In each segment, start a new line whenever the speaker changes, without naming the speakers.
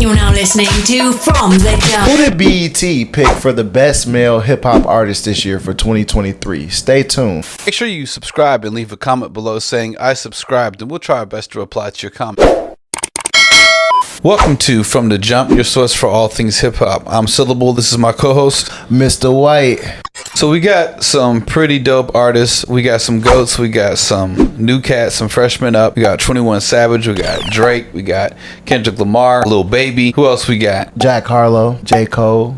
You're now listening to From the Jump.
Who did BET pick for the best male hip-hop artist this year for 2023? Stay tuned.
Make sure you subscribe and leave a comment below saying I subscribed, and we'll try our best to reply to your comment. Welcome to From the Jump, your source for all things hip-hop. I'm Syllable. This is my co-host,
Mr. White.
So we got some pretty dope artists. We got some GOATs. We got some new cats, some freshmen up. We got 21 Savage. We got Drake. We got Kendrick Lamar, Lil Baby. Who else we got?
Jack Harlow, J. Cole.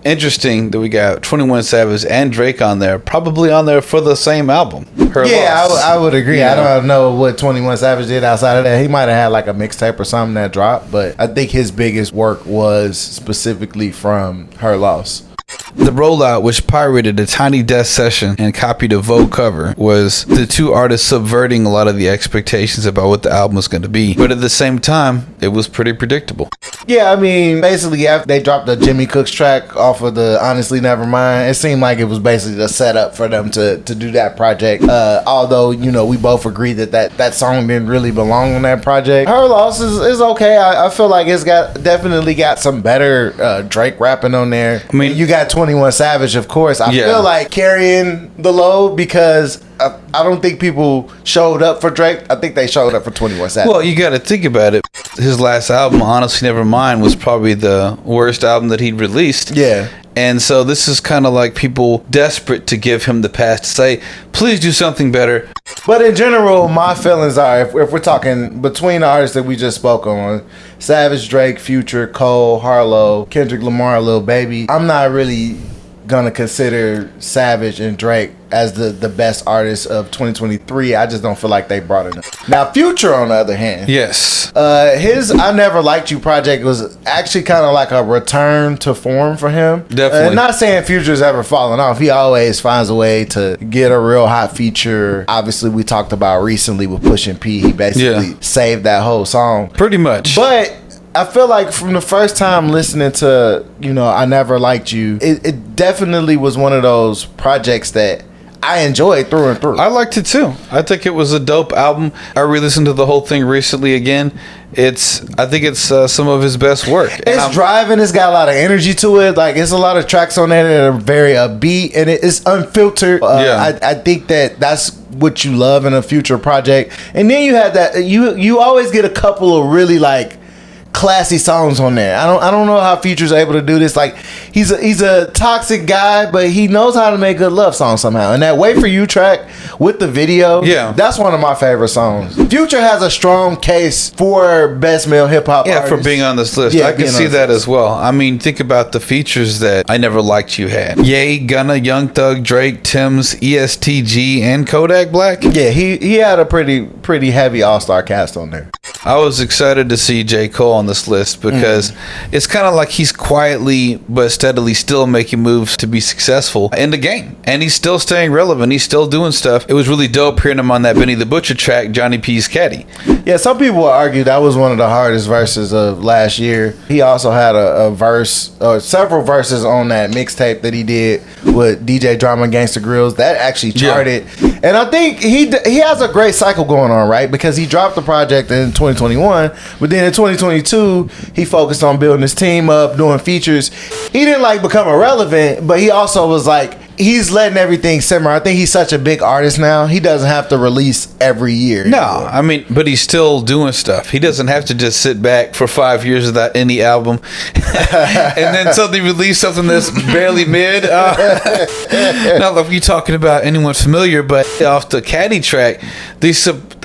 Interesting that we got 21 Savage and Drake on there. Probably on there for the same album.
I would agree. I don't know what 21 Savage did outside of that. He might have had like a mixtape or something that dropped, but I think his biggest work was specifically from Her Loss.
The Rollout, which pirated a Tiny Desk session and copied a Vogue cover, was the two artists subverting a lot of the expectations about what the album was going to be. But at the same time, it was pretty predictable.
Yeah, I mean, basically, after they dropped the Jimmy Cooks track off of the Honestly Nevermind, it seemed like it was basically the setup for them to do that project. Although, you know, we both agreed that song didn't really belong on that project. Her Loss is okay. I feel like it's definitely got some better Drake rapping on there. I mean, you got 21 Savage, of course. I feel like carrying the load because I don't think people showed up for Drake. I think they showed up for 21 Savage.
Well, you got to think about it. His last album, Honestly Nevermind, was probably the worst album that he'd released.
Yeah.
And so this is kind of like people desperate to give him the pass to say, please do something better.
But in general, my feelings are, if we're talking between the artists that we just spoke on, Savage, Drake, Future, Cole, Harlow, Kendrick Lamar, Lil Baby, I'm not really gonna consider Savage and Drake as the best artists of 2023. I just don't feel like they brought it up. Now Future, on the other hand,
yes,
his I Never Liked You project was actually kind of like a return to form for him.
Definitely.
Not saying Future's ever fallen off. He always finds a way to get a real hot feature. Obviously, we talked about recently with Pushin P. He basically saved that whole song.
Pretty much.
But I feel like from the first time listening to, you know, I Never Liked You, it definitely was one of those projects that I enjoyed through and through.
I liked it too. I think it was a dope album. I re-listened to the whole thing recently again. I think it's some of his best work.
It's driving. It's got a lot of energy to it. Like, it's a lot of tracks on there that are very upbeat, and it's unfiltered. I think that's what you love in a Future project. And then you have that. You always get a couple of really like classy songs on there. I don't know how Future's able to do this. Like, he's a toxic guy, but he knows how to make good love songs somehow. And that Wait For You track with the video, that's one of my favorite songs. Future has a strong case for best male hip hop artist.
For being on this list. I can see that as well. I mean, think about the features that I Never Liked You had. Ye, Gunna, Young Thug, Drake, Tim's, ESTG, and Kodak Black.
Yeah, he had a pretty heavy all-star cast on there.
I was excited to see J. Cole on this list because it's kind of like he's quietly but steadily still making moves to be successful in the game, and he's still staying relevant. He's still doing stuff. It was really dope hearing him on that Benny the Butcher track, Johnny P's Caddy. Yeah,
some people will argue that was one of the hardest verses of last year. He also had a verse or several verses on that mixtape that he did with DJ Drama, Gangsta Grills that actually charted. And I think he has a great cycle going on, right? Because he dropped the project in 2021, but then in 2022 he focused on building his team up, doing features. He didn't like become irrelevant, but he also was like, he's letting everything simmer. I think he's such a big artist now. He doesn't have to release every year anymore.
No, I mean, but he's still doing stuff. He doesn't have to just sit back for 5 years without any album and then suddenly release something that's barely mid. Not like you talking about anyone familiar, but off the Caddy track,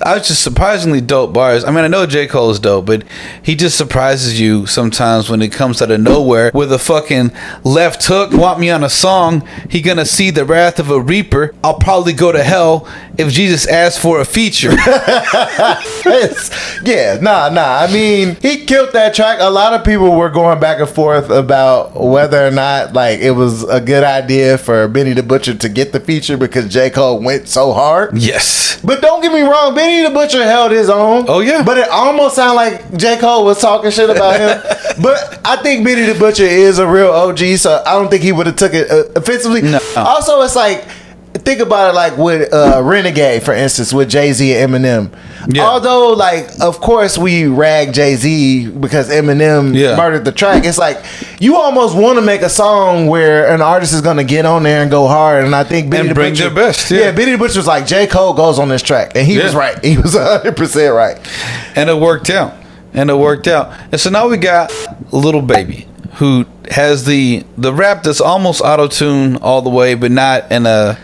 I was just surprisingly dope bars. I mean, I know J. Cole is dope, but he just surprises you sometimes when it comes out of nowhere with a fucking left hook. Want me on a song? He gonna see the wrath of a reaper. I'll probably go to hell if Jesus asks for a feature.
I mean, he killed that track. A lot of people were going back and forth about whether or not like it was a good idea for Benny the Butcher to get the feature because J. Cole went so hard.
Yes.
But don't get me wrong, Benny the Butcher held his own.
Oh yeah.
But it almost sounded like J. Cole was talking shit about him. But I think Benny the Butcher is a real OG, so I don't think he would have took it offensively.
No.
Also, it's like think about it like with Renegade, for instance, with Jay-Z and Eminem. Yeah. Although, like, of course, we rag Jay-Z because Eminem murdered the track. It's like you almost want to make a song where an artist is going to get on there and go hard. And I think Benny the
bring
Butcher,
their best.
Yeah, Benny the Butcher was like, J. Cole goes on this track, and he was right. He was 100% right,
and it worked out. And so now we got Lil Baby, who has the rap that's almost auto-tune all the way, but not in a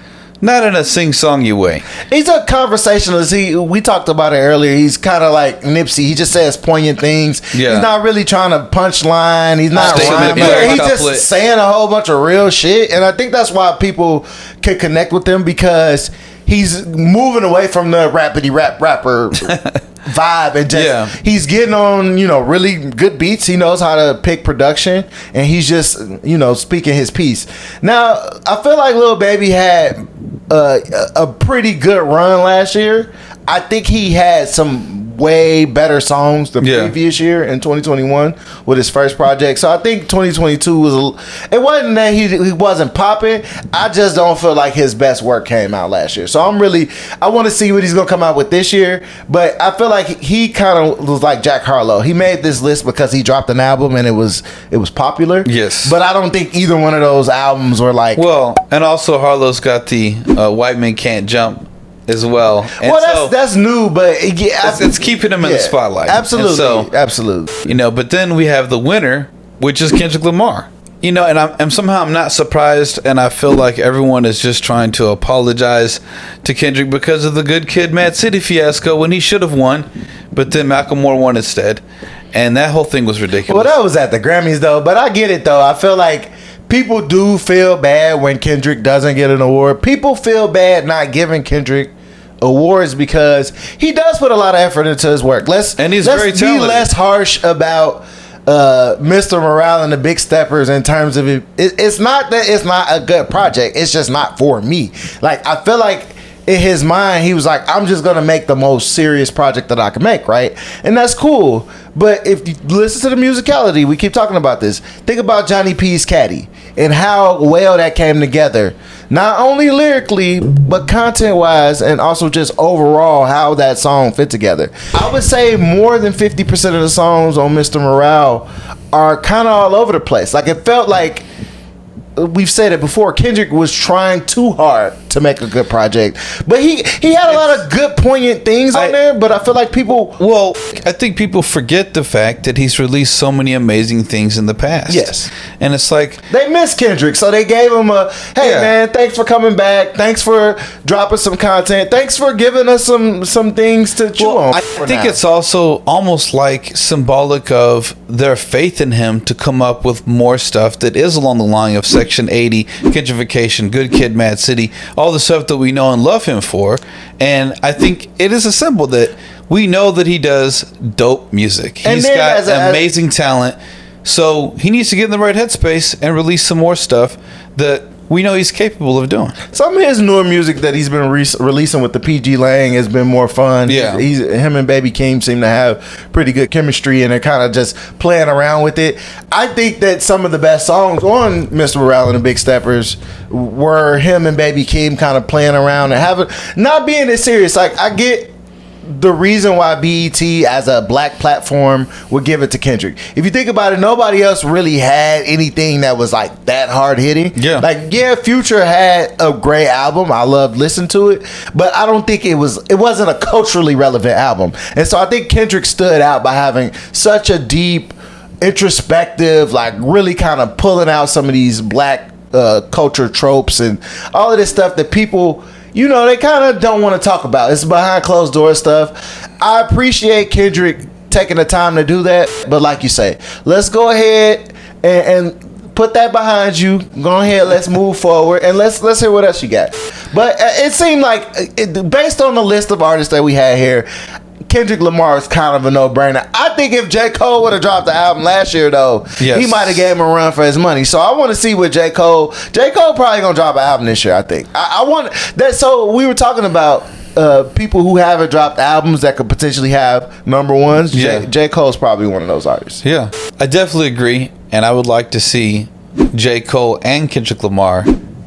sing-songy way.
He's a conversationalist. We talked about it earlier. He's kind of like Nipsey. He just says poignant things. Yeah. He's not really trying to punchline. He's not rhyming. He's just saying a whole bunch of real shit. And I think that's why people can connect with him, because he's moving away from the rapidy rapper vibe, and just he's getting on, really good beats. He knows how to pick production, and he's just, speaking his piece. Now, I feel like Lil Baby had a pretty good run last year. I think he had some way better songs the previous year in 2021 with his first project. So I think 2022 it wasn't that he wasn't popping. I just don't feel like his best work came out last year. So I want to see what he's gonna come out with this year. But I feel like he kind of was like Jack Harlow. He made this list because he dropped an album and it was popular.
Yes.
But I don't think either one of those albums were like.
Well, and also Harlow's got the White Men Can't Jump as well. And
that's new, but
it's keeping him in the spotlight.
Absolutely, absolutely.
But then we have the winner, which is Kendrick Lamar. And I'm somehow not surprised, and I feel like everyone is just trying to apologize to Kendrick because of the Good Kid, Mad City fiasco when he should have won, but then Macklemore won instead, and that whole thing was ridiculous.
Well, that was at the Grammys though, but I get it though. I feel like people do feel bad when Kendrick doesn't get an award. People feel bad not giving Kendrick awards because he does put a lot of effort into his work. Let's
very talented.
Be less harsh about Mr. Morale and the Big Steppers in terms of it. It's not that it's not a good project. It's just not for me. Like, I feel like in his mind, he was like, I'm just going to make the most serious project that I can make, right? And that's cool. But if you listen to the musicality, we keep talking about this. Think about Johnny P's Caddy and how well that came together. Not only lyrically, but content-wise, and also just overall how that song fit together. I would say more than 50% of the songs on Mr. Morale are kind of all over the place. Like, it felt like, we've said it before, Kendrick was trying too hard to make a good project, but he had a lot of good poignant things on there. But I feel like
I think people forget the fact that he's released so many amazing things in the past.
Yes,
and it's like
they miss Kendrick, so they gave him man, thanks for coming back, thanks for dropping some content, thanks for giving us some things to chew on.
I think it's also almost like symbolic of their faith in him to come up with more stuff that is along the line of Section 80, gentrification, Good Kid, Mad City, all the stuff that we know and love him for. And I think it is a symbol that we know that he does dope music. He's got amazing talent. So he needs to get in the right headspace and release some more stuff that we know he's capable of doing.
Some of his newer music that he's been releasing with the PG Lang has been more fun.
Yeah.
Him and Baby Keem seem to have pretty good chemistry, and they're kind of just playing around with it. I think that some of the best songs on Mr. Morale and the Big Steppers were him and Baby Keem kind of playing around and not being as serious. Like, I get the reason why BET as a black platform would give it to Kendrick. If you think about it, nobody else really had anything that was like that hard hitting.
Yeah.
Like, Future had a great album. I loved listening to it, but I don't think it wasn't a culturally relevant album. And so I think Kendrick stood out by having such a deep, introspective, like really kind of pulling out some of these black culture tropes and all of this stuff that people, they kind of don't want to talk about. It's behind closed door stuff. I appreciate Kendrick taking the time to do that. But like you say, let's go ahead and put that behind you. Go ahead, let's move forward, and let's hear what else you got. But it seemed like, based on the list of artists that we had here, Kendrick Lamar is kind of a no-brainer. I think if J. Cole would have dropped the album last year, though, he might have gave him a run for his money. So I want to see what J. Cole probably going to drop an album this year, I think. I want that. So we were talking about people who haven't dropped albums that could potentially have number ones.
Yeah.
J. Cole's probably one of those artists.
Yeah, I definitely agree. And I would like to see J. Cole and Kendrick Lamar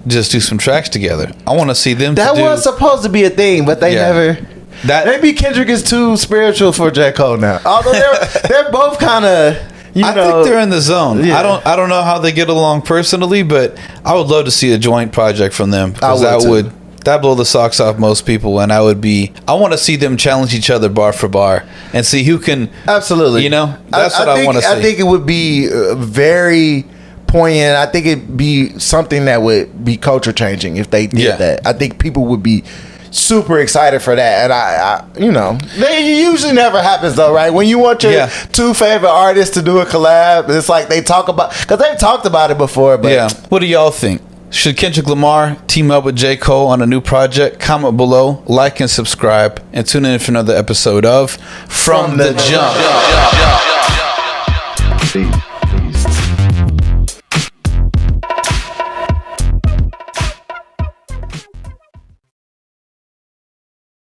just do some tracks together. I want to see them.
That was supposed to be a thing, but they never. Maybe Kendrick is too spiritual for J. Cole now. Although they're both kind of. I
think they're in the zone. Yeah. I don't know how they get along personally, but I would love to see a joint project from them, because that blow the socks off most people, and I want to see them challenge each other bar for bar and see who can.
Absolutely.
That's what I want to see.
I think it would be very poignant. I think it'd be something that would be culture changing if they did that. I think people would be super excited for that, and it usually never happens though, right? When you want your two favorite artists to do a collab, it's like they talk about, because they've talked about it before. But
what do y'all think? Should Kendrick Lamar team up with J. Cole on a new project? Comment below, like and subscribe, and tune in for another episode of From the Jump.